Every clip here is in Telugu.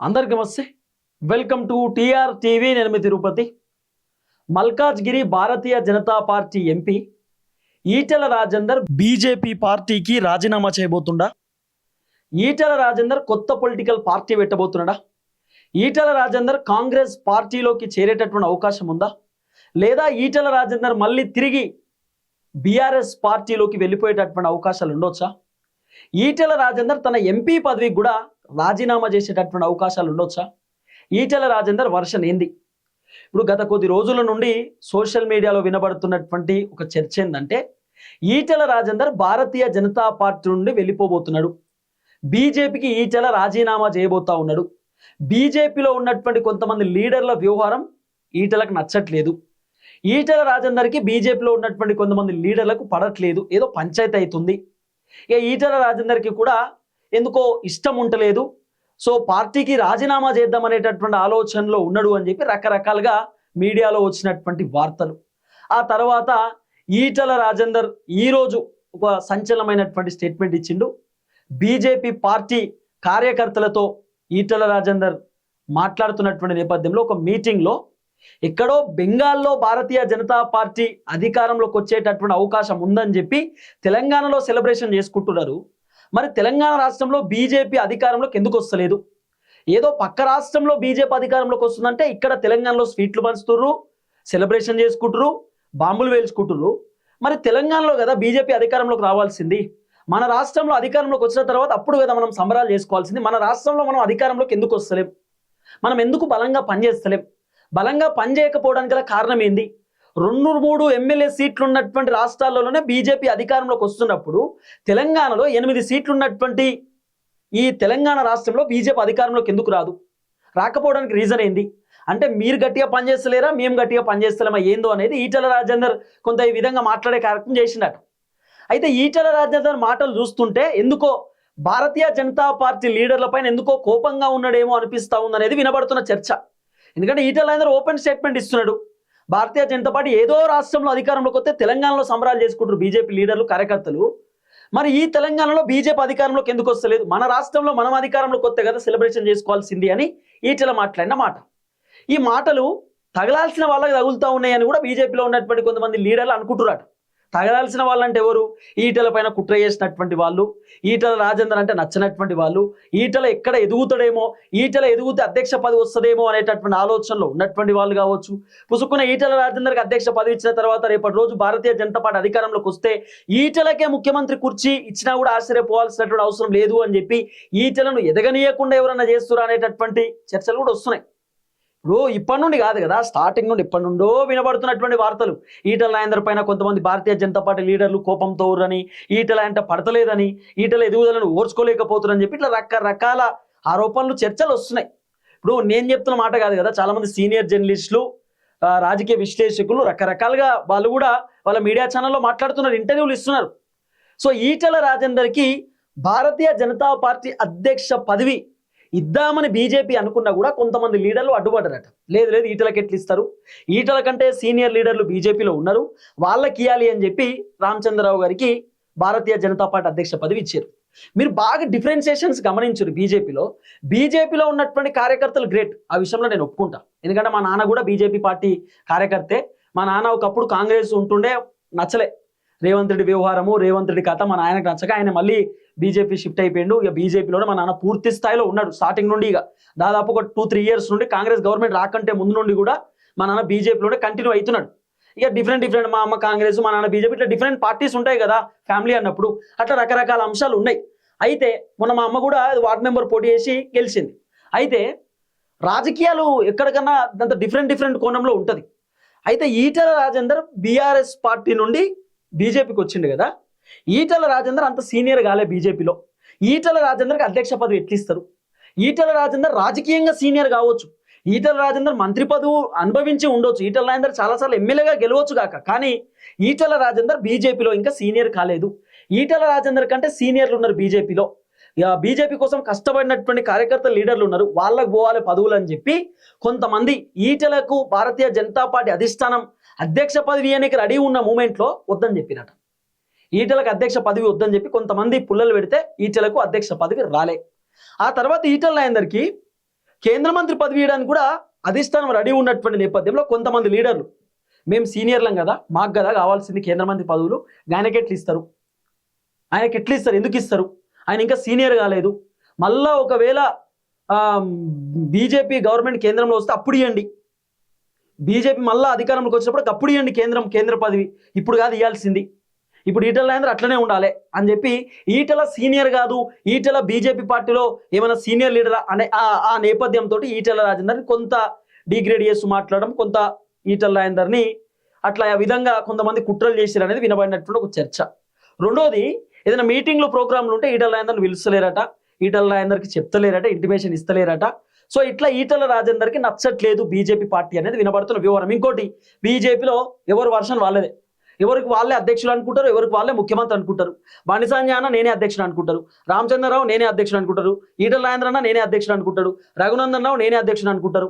అందరికీ నమస్తే. Welcome to TR TV. నేను మీ Tirupati. Malkajgiri Bharatiya Janata party MP Etela Rajender BJP పార్టీకి రాజీనామా చేయబోతుండా? ఈటెల రాజేందర్ కొత్త పొలిటికల్ పార్టీ పెట్టబోతున్నాడా? ఈటెల రాజేందర్ కాంగ్రెస్ పార్టీలోకి చేరేటటువంటి అవకాశం ఉందా? లేదా ఈటెల రాజేందర్ మళ్ళీ తిరిగి బీఆర్ఎస్ పార్టీలోకి వెళ్ళిపోయేటటువంటి అవకాశాలు ఉండొచ్చా? ఈటెల రాజేందర్ తన ఎంపీ పదవికి కూడా రాజీనామా చేసేటటువంటి అవకాశాలు ఉండొచ్చా? ఈటెల రాజేందర్ వర్షన్ ఏంది? ఇప్పుడు గత కొద్ది రోజుల నుండి సోషల్ మీడియాలో వినబడుతున్నటువంటి ఒక చర్చ ఏంటంటే, ఈటెల రాజేందర్ భారతీయ జనతా పార్టీ నుండి వెళ్ళిపోబోతున్నాడు, బీజేపీకి ఈటెల రాజీనామా చేయబోతా ఉన్నాడు, బీజేపీలో ఉన్నటువంటి కొంతమంది లీడర్ల వ్యవహారం ఈటెలకు నచ్చట్లేదు, ఈటెల రాజేందర్కి బీజేపీలో ఉన్నటువంటి కొంతమంది లీడర్లకు పడట్లేదు, ఏదో పంచాయతీ అవుతుంది, ఇక ఈటెల రాజేందర్కి కూడా ఎందుకో ఇష్టం ఉండలేదు, సో పార్టీకి రాజీనామా చేద్దామనేటటువంటి ఆలోచనలో ఉన్నాడు అని చెప్పి రకరకాలుగా మీడియాలో వచ్చినటువంటి వార్తలు. ఆ తర్వాత ఈటెల రాజేందర్ ఈరోజు ఒక సంచలనమైనటువంటి స్టేట్మెంట్ ఇచ్చిండు. బీజేపీ పార్టీ కార్యకర్తలతో ఈటెల రాజేందర్ మాట్లాడుతున్నటువంటి నేపథ్యంలో ఒక మీటింగ్లో ఎక్కడో బెంగాల్లో భారతీయ జనతా పార్టీ అధికారంలోకి వచ్చేటటువంటి అవకాశం ఉందని చెప్పి తెలంగాణలో సెలబ్రేషన్ చేసుకుంటున్నారు. మరి తెలంగాణ రాష్ట్రంలో బీజేపీ అధికారంలోకి ఎందుకు వస్తలేదు? ఏదో పక్క రాష్ట్రంలో బీజేపీ అధికారంలోకి వస్తుందంటే ఇక్కడ తెలంగాణలో స్వీట్లు పంచుతుర్రు, సెలబ్రేషన్ చేసుకుంటురు, బాంబులు వేల్చుకుంటుర్రు. మరి తెలంగాణలో కదా బీజేపీ అధికారంలోకి రావాల్సింది. మన రాష్ట్రంలో అధికారంలోకి వచ్చిన తర్వాత అప్పుడు కదా మనం సంబరాలు చేసుకోవాల్సింది. మన రాష్ట్రంలో మనం అధికారంలోకి ఎందుకు వస్తలేం? మనం ఎందుకు బలంగా పనిచేస్తలేం? బలంగా పనిచేయకపోవడానికి గల కారణం ఏంది? 2-3 ఎమ్మెల్యే సీట్లు ఉన్నటువంటి రాష్ట్రాల్లోనే బీజేపీ అధికారంలోకి వస్తున్నప్పుడు తెలంగాణలో 8 సీట్లు ఉన్నటువంటి ఈ తెలంగాణ రాష్ట్రంలో బీజేపీ అధికారంలోకి ఎందుకు రాదు? రాకపోవడానికి రీజన్ ఏంది? అంటే మీరు గట్టిగా పనిచేస్తలేరా, మేము గట్టిగా పనిచేస్తలేమా ఏందో అనేది ఈటెల రాజేందర్ కొంత ఈ విధంగా మాట్లాడే కార్యక్రమం చేసిండట. అయితే ఈటెల రాజేందర్ మాటలు చూస్తుంటే ఎందుకో భారతీయ జనతా పార్టీ లీడర్ల పైన ఎందుకో కోపంగా ఉన్నాడేమో అనిపిస్తా ఉందనేది వినబడుతున్న చర్చ. ఎందుకంటే ఈటెల రాజేందర్ ఓపెన్ స్టేట్మెంట్ ఇస్తున్నాడు. భారతీయ జనతా పార్టీ ఏదో రాష్ట్రంలో అధికారంలోకి వస్తే తెలంగాణలో సంబరాలు చేసుకుంటారు బీజేపీ లీడర్లు, కార్యకర్తలు. మరి ఈ తెలంగాణలో బీజేపీ అధికారంలోకి ఎందుకు వస్తలేదు? మన రాష్ట్రంలో మనం అధికారంలోకి వస్తే కదా సెలబ్రేషన్ చేసుకోవాల్సింది అని ఈటెల మాట్లాడిన మాట. ఈ మాటలు తగలాల్సిన వాళ్ళకి తగులుతూ ఉన్నాయని కూడా బీజేపీలో ఉన్నటువంటి కొంతమంది లీడర్లు అనుకుంటున్నారట. తగలాల్సిన వాళ్ళంటే ఎవరు? ఈటెల పైన కుట్ర చేసినటువంటి వాళ్ళు, ఈటెల రాజేందర్ అంటే నచ్చినటువంటి వాళ్ళు, ఈటెల ఎక్కడ ఎదుగుతాడేమో, ఈటెల ఎదుగుతే అధ్యక్ష పదవి వస్తుందేమో అనేటటువంటి ఆలోచనలో ఉన్నటువంటి వాళ్ళు కావచ్చు. పుసుకున్న ఈటెల రాజేందర్కి అధ్యక్ష పదవి ఇచ్చిన తర్వాత రేపటి రోజు భారతీయ జనతా పార్టీ అధికారంలోకి వస్తే ఈటెలకే ముఖ్యమంత్రి కుర్చీ ఇచ్చినా కూడా ఆశ్చర్యపోవాల్సినటువంటి అవసరం లేదు అని చెప్పి ఈటెలను ఎదగనీయకుండా ఎవరన్నా చేస్తురా అనేటటువంటి చర్చలు కూడా వస్తున్నాయి. ఇప్పుడు ఇప్పటి నుండి కాదు కదా, స్టార్టింగ్ నుండి ఇప్పటి నుండో వినబడుతున్నటువంటి వార్తలు. ఈటెల రాజేందర్ పైన కొంతమంది భారతీయ జనతా పార్టీ లీడర్లు కోపంతో ఉర్రని, ఈటెల అంటే పడతలేదని, ఈటెల ఎదుగుదలను ఓర్చుకోలేకపోతున్నారని చెప్పి ఇట్లా రకరకాల ఆరోపణలు, చర్చలు వస్తున్నాయి. ఇప్పుడు నేను చెప్తున్న మాట కాదు కదా, చాలా మంది సీనియర్ జర్నలిస్టులు, రాజకీయ విశ్లేషకులు రకరకాలుగా వాళ్ళు కూడా వాళ్ళ మీడియా ఛానల్లో మాట్లాడుతున్నారు, ఇంటర్వ్యూలు ఇస్తున్నారు. సో ఈటెల రాజేందర్కి భారతీయ జనతా పార్టీ అధ్యక్ష పదవి ఇద్దామని బీజేపీ అనుకున్నా కూడా కొంతమంది లీడర్లు అడ్డుపడ్డారట. లేదు లేదు, ఈటెలకు ఎట్లు ఇస్తారు, ఈటెల కంటే సీనియర్ లీడర్లు బీజేపీలో ఉన్నారు, వాళ్ళకి ఇవ్వాలి అని చెప్పి రామచంద్రరావు గారికి భారతీయ జనతా పార్టీ అధ్యక్ష పదవి ఇచ్చారు. మీరు బాగా డిఫరెన్సియేషన్స్ గమనించారు. బీజేపీలో ఉన్నటువంటి కార్యకర్తలు గ్రేట్, ఆ విషయంలో నేను ఒప్పుకుంటా. ఎందుకంటే మా నాన్న కూడా బీజేపీ పార్టీ కార్యకర్తే. మా నాన్న ఒకప్పుడు కాంగ్రెస్ ఉంటుండే, నచ్చలే రేవంత్ రెడ్డి వ్యవహారము, రేవంత్ రెడ్డి కథ మా నాయనకు నచ్చక ఆయన మళ్ళీ బీజేపీ షిఫ్ట్ అయిపోయిండు. ఇక బీజేపీలోనే మా నాన్న పూర్తి స్థాయిలో ఉన్నాడు స్టార్టింగ్ నుండి. ఇక దాదాపు ఒక 2-3 ఇయర్స్ నుండి, కాంగ్రెస్ గవర్నమెంట్ రాకంటే ముందు నుండి కూడా మా నాన్న బీజేపీలోనే కంటిన్యూ అవుతున్నాడు. ఇక డిఫరెంట్ మా అమ్మ కాంగ్రెస్, మా నాన్న బీజేపీ, ఇట్లా డిఫరెంట్ పార్టీస్ ఉంటాయి కదా ఫ్యామిలీ అన్నప్పుడు, అట్లా రకరకాల అంశాలు ఉన్నాయి. అయితే మొన్న మా అమ్మ కూడా వార్డ్ మెంబర్ పోటీ చేసి గెలిచింది. అయితే రాజకీయాలు ఎక్కడికన్నా అంత డిఫరెంట్ కోణంలో ఉంటుంది. అయితే ఈటెల రాజేందర్ బీఆర్ఎస్ పార్టీ నుండి బీజేపీకి వచ్చిండు కదా, ఈటెల రాజేందర్ అంత సీనియర్ కాలే బీజేపీలో. ఈటెల రాజేందర్కి అధ్యక్ష పదవి ఎట్లిస్తారు? ఈటెల రాజేందర్ రాజకీయంగా సీనియర్ కావచ్చు, ఈటెల రాజేందర్ మంత్రి పదవి అనుభవించి ఉండొచ్చు, ఈటెల రాజేందర్ చాలాసార్లు ఎమ్మెల్యేగా గెలవచ్చు కాక, కానీ ఈటెల రాజేందర్ బీజేపీలో ఇంకా సీనియర్ కాలేదు. ఈటెల రాజేందర్ కంటే సీనియర్లు ఉన్నారు బీజేపీలో. బీజేపీ కోసం కష్టపడినటువంటి కార్యకర్త లీడర్లు ఉన్నారు, వాళ్ళకు పోవాలి పదవులు అని చెప్పి కొంతమంది ఈటెలకు భారతీయ జనతా పార్టీ అధిష్టానం అధ్యక్ష పదవి అనేది రెడీ ఉన్న మూమెంట్లో వద్దని చెప్పినట. ఈటెలకు అధ్యక్ష పదవి వద్దని చెప్పి కొంతమంది పుల్లలు పెడితే ఈటెలకు అధ్యక్ష పదవి రాలే. ఆ తర్వాత ఈటెల రాజేందర్కి కేంద్ర మంత్రి పదవి ఇవ్వడానికి కూడా అధిష్టానం రెడీ ఉన్నటువంటి నేపథ్యంలో కొంతమంది లీడర్లు మేము సీనియర్లం కదా, మాకు కదా కావాల్సింది కేంద్ర మంత్రి పదవులు, ఆయనకి ఎట్లు ఇస్తారు, ఎందుకు ఇస్తారు, ఆయన ఇంకా సీనియర్ కాలేదు, మళ్ళా ఒకవేళ బీజేపీ గవర్నమెంట్ కేంద్రంలో వస్తే అప్పుడు ఇవ్వండి, బీజేపీ మళ్ళీ అధికారంలోకి వచ్చినప్పుడు అప్పుడు ఇవ్వండి కేంద్ర పదవి, ఇప్పుడు కాదు ఇవ్వాల్సింది, ఇప్పుడు ఈటల రాజేందర్ అట్లనే ఉండాలి అని చెప్పి ఈటల సీనియర్ కాదు, ఈటల బీజేపీ పార్టీలో ఏమైనా సీనియర్ లీడర్ అనే ఆ నేపథ్యంతో ఈటల రాజేందర్ని కొంత డిగ్రేడ్ చేస్తూ మాట్లాడడం, కొంత ఈటల రాజేందర్ని అట్లా ఆ విధంగా కొంతమంది కుట్రలు చేశారు అనేది వినబడినటువంటి ఒక చర్చ. రెండోది, ఏదైనా మీటింగ్లు ప్రోగ్రాంలు ఉంటే ఈటల రాజేందర్ని పిలుస్తలేరట, ఈటల రాజేందర్కి చెప్తలేరట, ఇంటిమేషన్ ఇస్తలేరట. సో ఇట్లా ఈటల రాజేందర్కి నచ్చట్లేదు బీజేపీ పార్టీ అనేది వినబడుతున్న వివరం. ఇంకోటి, బీజేపీలో ఎవరు వర్షన్ వాళ్ళదే, ఎవరికి వాళ్ళే అధ్యక్షులు అనుకుంటారు, ఎవరికి వాళ్ళే ముఖ్యమంత్రి అనుకుంటారు. బండి సంజయ్ అన్న నేనే అధ్యక్షుడు అనుకుంటారు, రామచంద్రరావు నేనే అధ్యక్షుడు అనుకుంటారు, ఈటల రాజేందర్ అన్న నేనే అధ్యక్షుడు అనుకుంటాడు, రఘునందన్ రావు నేనే అధ్యక్షుడు అనుకుంటారు,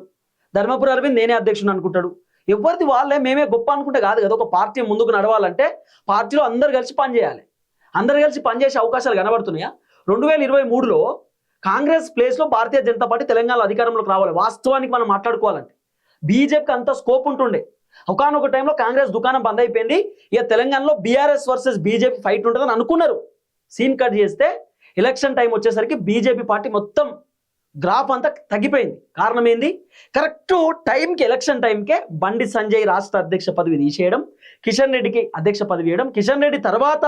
ధర్మపురి అరవింద్ నేనే అధ్యక్షుడు అనుకుంటాడు. ఎవరిది వాళ్ళే, మేమే గొప్ప అనుకుంటే కాదు కదా. ఒక పార్టీ ముందుకు నడవాలంటే పార్టీలో అందరు కలిసి పనిచేయాలి. అందరు కలిసి పనిచేసే అవకాశాలు కనబడుతున్నాయా? 2023లో కాంగ్రెస్ ప్లేస్లో భారతీయ జనతా పార్టీ తెలంగాణలో అధికారంలోకి రావాలి. వాస్తవానికి మనం మాట్లాడుకోవాలంటే బీజేపీకి అంత స్కోప్ ఉంటుండే. ఒకనొక టైంలో కాంగ్రెస్ దుకాణం బంద్ అయిపోయింది, ఇక తెలంగాణలో బీఆర్ఎస్ వర్సెస్ బీజేపీ ఫైట్ ఉంటుందని అనుకున్నారు. సీన్ కట్ చేస్తే ఎలక్షన్ టైం వచ్చేసరికి బీజేపీ పార్టీ మొత్తం గ్రాఫ్ అంతా తగ్గిపోయింది. కారణం ఏంది? కరెక్ట్ టైంకి, ఎలక్షన్ టైంకే బండి సంజయ్ రాష్ట్ర అధ్యక్ష పదవి తీసేయడం, కిషన్ రెడ్డికి అధ్యక్ష పదవి ఇవ్వడం, కిషన్ రెడ్డి తర్వాత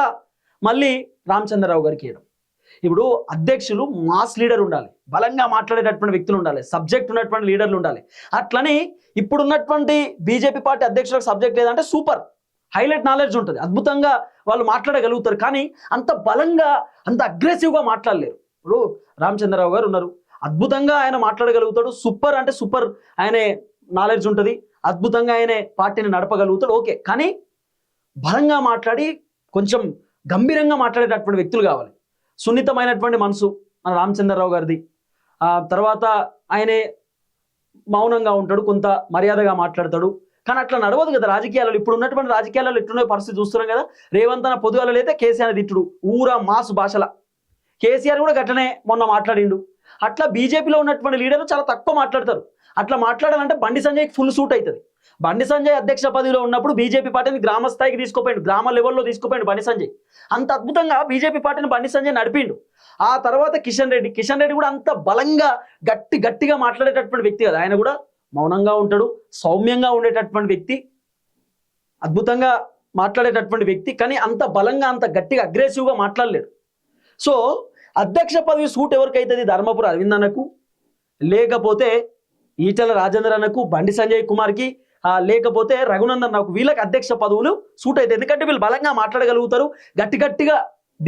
మళ్ళీ రామచంద్రరావు గారికి ఇవ్వడం. ఇప్పుడు అధ్యక్షులు మాస్ లీడర్ ఉండాలి, బలంగా మాట్లాడేటటువంటి వ్యక్తులు ఉండాలి, సబ్జెక్ట్ ఉన్నటువంటి లీడర్లు ఉండాలి. అట్లని ఇప్పుడున్నటువంటి బీజేపీ పార్టీ అధ్యక్షులకు సబ్జెక్ట్ లేదంటే సూపర్ హైలైట్ నాలెడ్జ్ ఉంటుంది, అద్భుతంగా వాళ్ళు మాట్లాడగలుగుతారు. కానీ అంత బలంగా, అంత అగ్రెసివ్గా మాట్లాడలేరు. ఇప్పుడు రామచంద్రరావు గారు ఉన్నారు, అద్భుతంగా ఆయన మాట్లాడగలుగుతాడు, సూపర్ అంటే సూపర్ ఆయనే నాలెడ్జ్ ఉంటుంది, అద్భుతంగా ఆయనే పార్టీని నడపగలుగుతాడు, ఓకే. కానీ బలంగా మాట్లాడి కొంచెం గంభీరంగా మాట్లాడేటటువంటి వ్యక్తులు కావాలి. సున్నితమైనటువంటి మనసు మన రామచంద్రరావు గారిది. తర్వాత ఆయనే మౌనంగా ఉంటాడు, కొంత మర్యాదగా మాట్లాడతాడు. కానీ అట్లా నడవదు కదా రాజకీయాలలో. ఇప్పుడు ఉన్నటువంటి రాజకీయాలలో ఎట్లున్న పరిస్థితి చూస్తున్నాం కదా. రేవంత్ అన్న పొద్దుగాల అయితే కేసీఆర్ తిట్టుడు ఊరా మాసు భాషల, కేసీఆర్ కూడా గట్లనే మొన్న మాట్లాడిండు. అట్లా బీజేపీలో ఉన్నటువంటి లీడర్లు చాలా తక్కువ మాట్లాడతారు. అట్లా మాట్లాడాలంటే బండి సంజయ్కి ఫుల్ సూట్ అవుతుంది. బండి సంజయ్ అధ్యక్ష పదవిలో ఉన్నప్పుడు బీజేపీ పార్టీని గ్రామ స్థాయికి తీసుకుపోయిండు, గ్రామ లెవెల్లో తీసుకుపోయిండు బండి సంజయ్. అంత అద్భుతంగా బీజేపీ పార్టీని బండి సంజయ్ నడిపిండు. ఆ తర్వాత కిషన్ రెడ్డి కూడా అంత బలంగా గట్టిగా మాట్లాడేటటువంటి వ్యక్తి కదా. ఆయన కూడా మౌనంగా ఉంటాడు, సౌమ్యంగా ఉండేటటువంటి వ్యక్తి, అద్భుతంగా మాట్లాడేటటువంటి వ్యక్తి. కానీ అంత బలంగా, అంత గట్టిగా, అగ్రెసివ్గా మాట్లాడలేడు. సో అధ్యక్ష పదవి సూట్ ఎవరికైతుంది? ధర్మపురి అరవింద్ అన్నకు, లేకపోతే ఈటల రాజేందర్ అన్నకు, బండి సంజయ్ కుమార్కి, లేకపోతే రఘునందన్ రావుకు, వీళ్ళకి అధ్యక్ష పదవులు సూట్ అవుతాయి. ఎందుకంటే వీళ్ళు బలంగా మాట్లాడగలుగుతారు, గట్టిగా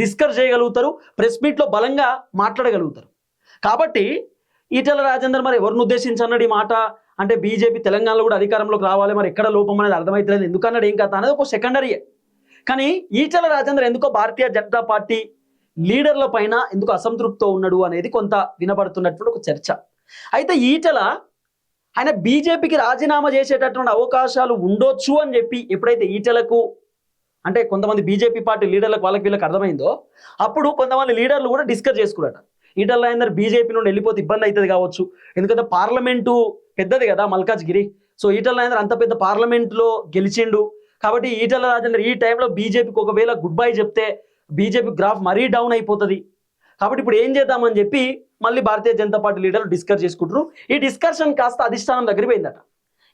డిస్కస్ చేయగలుగుతారు, ప్రెస్ మీట్లో బలంగా మాట్లాడగలుగుతారు. కాబట్టి ఈటల రాజేందర్ మరి ఎవరిని ఉద్దేశించి అన్నాడు ఈ మాట అంటే, బీజేపీ తెలంగాణలో కూడా అధికారంలోకి రావాలి, మరి ఎక్కడ లోపం అనేది అర్థమవుతలేదు, ఎందుకన్నాడు ఏం కథ అనేది ఒక సెకండరీయే. కానీ ఈటల రాజేందర్ ఎందుకో భారతీయ జనతా పార్టీ లీడర్ల పైన ఎందుకు అసంతృప్తితో ఉన్నాడు అనేది కొంత వినబడుతున్నటువంటి ఒక చర్చ. అయితే ఈటల ఆయన బీజేపీకి రాజీనామా చేసేటటువంటి అవకాశాలు ఉండొచ్చు అని చెప్పి ఎప్పుడైతే ఈటలకు అంటే కొంతమంది బీజేపీ పార్టీ లీడర్లకు వీళ్ళకి అర్థమైందో, అప్పుడు కొంతమంది లీడర్లు కూడా డిస్కస్ చేసుకున్నారట. ఈటల రాజేందర్ బీజేపీ నుండి వెళ్ళిపోతే ఇబ్బంది అవుతుంది కావచ్చు, ఎందుకంటే పార్లమెంటు పెద్దది కదా మల్కాజ్గిరి. సో ఈటల రాజేందర్ అంత పెద్ద పార్లమెంట్లో గెలిచిండు కాబట్టి ఈటల రాజేందర్ ఈ టైంలో బీజేపీకి ఒకవేళ గుడ్ బై చెప్తే బీజేపీ గ్రాఫ్ మరీ డౌన్ అయిపోతుంది. కాబట్టి ఇప్పుడు ఏం చేద్దామని చెప్పి మళ్ళీ భారతీయ జనతా పార్టీ లీడర్లు డిస్కస్ చేసుకుంటారు. ఈ డిస్కషన్ కాస్త అధిష్టానం దగ్గరికి పోయిందట.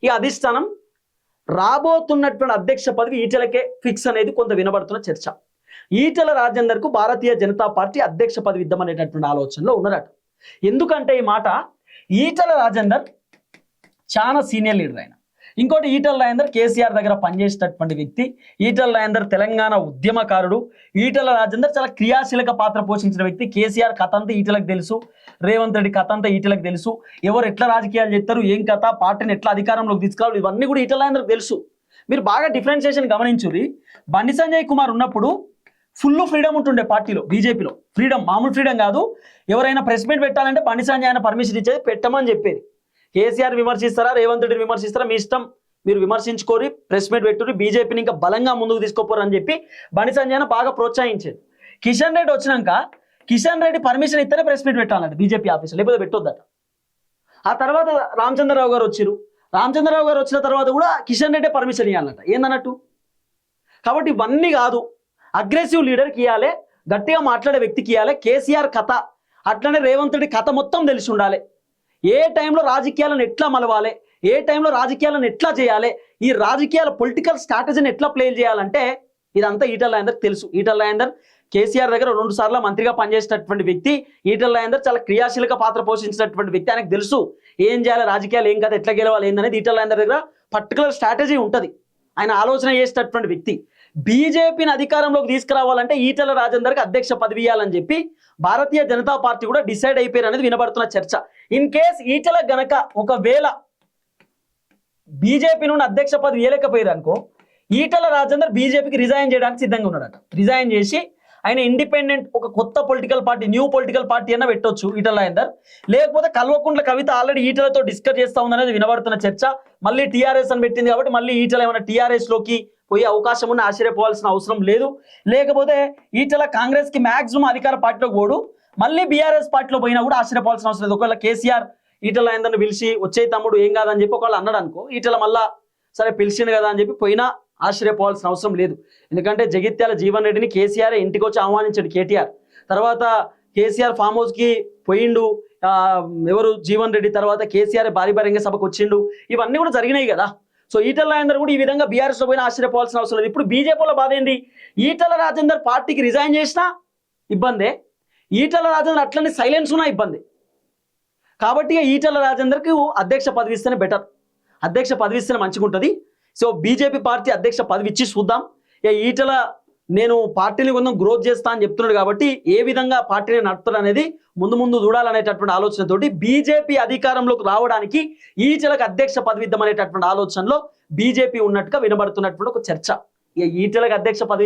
ఈ అధిష్టానం రాబోతున్నటువంటి అధ్యక్ష పదవి ఈటలకే ఫిక్స్ అనేది కొంత వినబడుతున్న చర్చ. ఈటల రాజేందర్కు భారతీయ జనతా పార్టీ అధ్యక్ష పదవి ఇద్దామనేటటువంటి ఆలోచనలో ఉన్నారట. ఎందుకంటే ఈ మాట, ఈటల రాజేందర్ చాలా సీనియర్ లీడర్ ఆయన. ఇంకోటి, ఈటల రాజేందర్ కేసీఆర్ దగ్గర పనిచేసేటటువంటి వ్యక్తి. ఈటల రాజేందర్ తెలంగాణ ఉద్యమకారుడు. ఈటల రాజేందర్ చాలా క్రియాశీలక పాత్ర పోషించిన వ్యక్తి. కేసీఆర్ కథ అంతా ఈటలకు తెలుసు, రేవంత్ రెడ్డి కథ అంతా ఈటలకు తెలుసు, ఎవరు ఎట్లా రాజకీయాలు చేస్తారు, ఏం కథ, పార్టీని ఎట్లా అధికారంలోకి తీసుకురావాలి, ఇవన్నీ కూడా ఈటల రాజేందర్కి తెలుసు. మీరు బాగా డిఫరెన్షియేషన్ గమనించుర్రి. బండి సంజయ్ కుమార్ ఉన్నప్పుడు ఫుల్ ఫ్రీడమ్ ఉంటుండే పార్టీలో, బీజేపీలో ఫ్రీడమ్, మామూలు ఫ్రీడమ్ కాదు. ఎవరైనా ప్రెస్ మీట్ పెట్టాలంటే బండి సంజయ్ ఆయన పర్మిషన్ ఇచ్చేది, పెట్టమని చెప్పేది. కేసీఆర్ విమర్శిస్తారా, రేవంత్ రెడ్డిని విమర్శిస్తారా, మీ ఇష్టం, మీరు విమర్శించుకోరి, ప్రెస్ మీట్ పెట్టుకుని బీజేపీని ఇంకా బలంగా ముందుకు తీసుకోపోరు అని చెప్పి బండి సంజయ్ బాగా ప్రోత్సహించేది. కిషన్ రెడ్డి వచ్చినాక కిషన్ రెడ్డి పర్మిషన్ ఇస్తేనే ప్రెస్ మీట్ పెట్టాలంట బీజేపీ ఆఫీసు, లేకపోతే పెట్టొద్దట. ఆ తర్వాత రామచంద్రరావు గారు వచ్చారు. రామచంద్రరావు గారు వచ్చిన తర్వాత కూడా కిషన్ రెడ్డి పర్మిషన్ ఇవ్వాలన్నట ఏందన్నట్టు. కాబట్టి ఇవన్నీ కాదు, అగ్రెసివ్ లీడర్కి ఇవ్వాలి, గట్టిగా మాట్లాడే వ్యక్తికి ఇవ్వాలి. కేసీఆర్ కథ అట్లనే రేవంత్ రెడ్డి కథ మొత్తం తెలిసి ఉండాలి. ఏ టైంలో రాజకీయాలను ఎట్లా మలవాలి, ఏ టైంలో రాజకీయాలను ఎట్లా చేయాలి, ఈ రాజకీయాల పొలిటికల్ స్ట్రాటజీని ఎట్లా ప్లే చేయాలంటే ఇదంతా ఈటెల రాజేందర్ తెలుసు. ఈటెల రాజేందర్ కేసీఆర్ దగ్గర 2 సార్లు మంత్రిగా పనిచేసినటువంటి వ్యక్తి. ఈటెల రాజేందర్ చాలా క్రియాశీలక పాత్ర పోషించినటువంటి వ్యక్తి. ఆయనకు తెలుసు ఏం చేయాలి, రాజకీయాలు ఏం కాదు, ఎట్లా గెలవాలి ఏందనేది ఈటెల రాజేందర్ దగ్గర పర్టికులర్ స్ట్రాటజీ ఉంటుంది. ఆయన ఆలోచన చేసేటటువంటి వ్యక్తి. బీజేపీని అధికారంలోకి తీసుకురావాలంటే ఈటెల రాజేందర్కి అధ్యక్ష పదవి ఇవ్వాలని చెప్పి భారతీయ జనతా పార్టీ కూడా డిసైడ్ అయిపోయారు అనేది వినబడుతున్న చర్చ. ఇన్ కేస్ ఈటెల గనక ఒకవేళ బీజేపీ నుండి అధ్యక్ష పదవి ఇవ్వలేకపోయారు అనుకో, ఈటెల రాజేందర్ బీజేపీకి రిజైన్ చేయడానికి సిద్ధంగా ఉన్నాడట. రిజైన్ చేసి ఆయన ఇండిపెండెంట్ ఒక కొత్త political party, new political party అన్న పెట్టొచ్చు ఈటెల రాజేందర్. లేకపోతే కల్వకుంట్ల కవిత ఆల్రెడీ ఈటెలతో డిస్కస్ చేస్తా ఉందనేది వినబడుతున్న చర్చ. మళ్ళీ టీఆర్ఎస్ అని పెట్టింది కాబట్టి మళ్ళీ ఈటెల ఏమైనా టీఆర్ఎస్ లోకి పోయే అవకాశం ఉన్న ఆశ్చర్యపోవాల్సిన అవసరం లేదు. లేకపోతే ఈటెల కాంగ్రెస్ కి మాక్సిమం అధికార పార్టీలోకి పోడు, మళ్ళీ బీఆర్ఎస్ పార్టీలో పోయినా కూడా ఆశ్చర్యపోవాల్సిన అవసరం లేదు. ఒకవేళ కేసీఆర్ ఈటెల రాజేందర్ని పిలిచి వచ్చే తమ్ముడు ఏం కాదని చెప్పి ఒకవేళ అన్నాడు అనుకో, ఈటెల మళ్ళా సరే పిలిచిండు కదా అని చెప్పి పోయినా ఆశ్చర్యపోవాల్సిన అవసరం లేదు. ఎందుకంటే జగిత్యాల జీవన్ రెడ్డిని కేసీఆర్ ఇంటికి వచ్చి ఆహ్వానించాడు కేటీఆర్. తర్వాత కేసీఆర్ ఫామ్ హౌస్ కి పోయిండు ఎవరు జీవన్ రెడ్డి. తర్వాత కేసీఆర్ భారీ సభకు వచ్చిండు. ఇవన్నీ కూడా జరిగినాయి కదా. సో ఈటెల రాజేందర్ కూడా ఈ విధంగా బీఆర్ఎస్ లో పోయినా ఆశ్చర్యపోవాల్సిన అవసరం లేదు. ఇప్పుడు బీజేపీలో బాధ ఏంది, ఈటెల రాజేందర్ పార్టీకి రిజైన్ చేసినా ఇబ్బందే, ఈటెల రాజేందర్ అట్లనే సైలెన్స్ ఉన్నా ఇబ్బంది. కాబట్టి ఈటెల రాజేందర్కి అధ్యక్ష పదవి ఇస్తేనే బెటర్, అధ్యక్ష పదవి ఇస్తేనే మంచిగా ఉంటుంది. సో బీజేపీ పార్టీ అధ్యక్ష పదవి ఇచ్చి చూద్దాం. ఈటెల నేను పార్టీని కొంచెం గ్రోత్ చేస్తా అని చెప్తున్నాడు కాబట్టి ఏ విధంగా పార్టీని నడుపుతాడు అనేది ముందు ముందు చూడాలనేటటువంటి ఆలోచనతోటి బీజేపీ అధికారంలోకి రావడానికి ఈటెలకు అధ్యక్ష పదవి ఇద్దామనేటటువంటి ఆలోచనలో బీజేపీ ఉన్నట్టుగా వినబడుతున్నటువంటి ఒక చర్చ. ఈటెలకు అధ్యక్ష పదవి